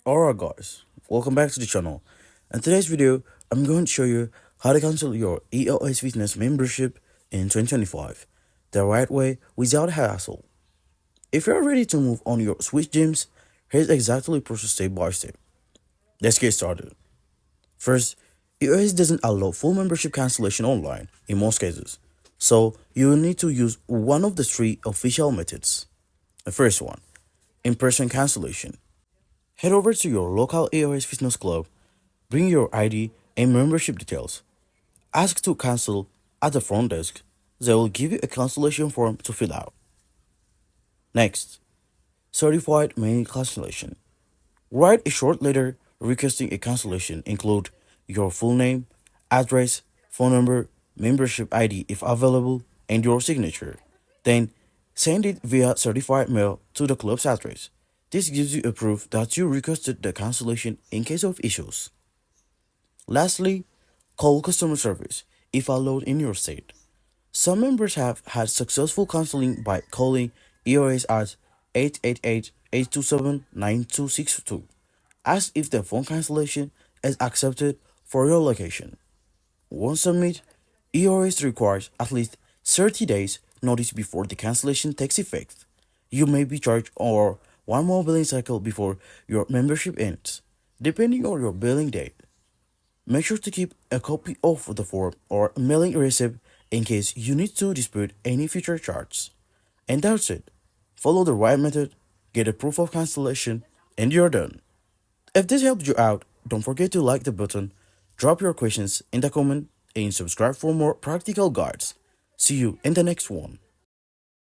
Alright guys, welcome back to the channel. In today's video, I'm going to show you how to cancel your EOS Fitness membership in 2025 the right way without hassle. If you're ready to move on your Switch gyms, here's exactly the process step by step. Let's get started. First, EOS doesn't allow full membership cancellation online in most cases, so you will need to use one of the three official methods. The first one, in-person cancellation. Head over to your local EOS Fitness Club, bring your ID and membership details. Ask to cancel at the front desk. They will give you a cancellation form to fill out. Next, certified mail cancellation. Write a short letter requesting a cancellation. Include your full name, address, phone number, membership ID if available, and your signature. Then send it via certified mail to the club's address. This gives you a proof that you requested the cancellation in case of issues. Lastly, call customer service if allowed in your state. Some members have had successful counseling by calling EOS at 888-827-9262. Ask if the phone cancellation is accepted for your location. Once submit, EOS requires at least 30 days notice before the cancellation takes effect. You may be charged or one more billing cycle before your membership ends, depending on your billing date. Make sure to keep a copy of the form or mailing receipt in case you need to dispute any future charges. And that's it. Follow the right method, get a proof of cancellation, and you're done. If this helped you out, don't forget to like the button, drop your questions in the comment, and subscribe for more practical guides. See you in the next one.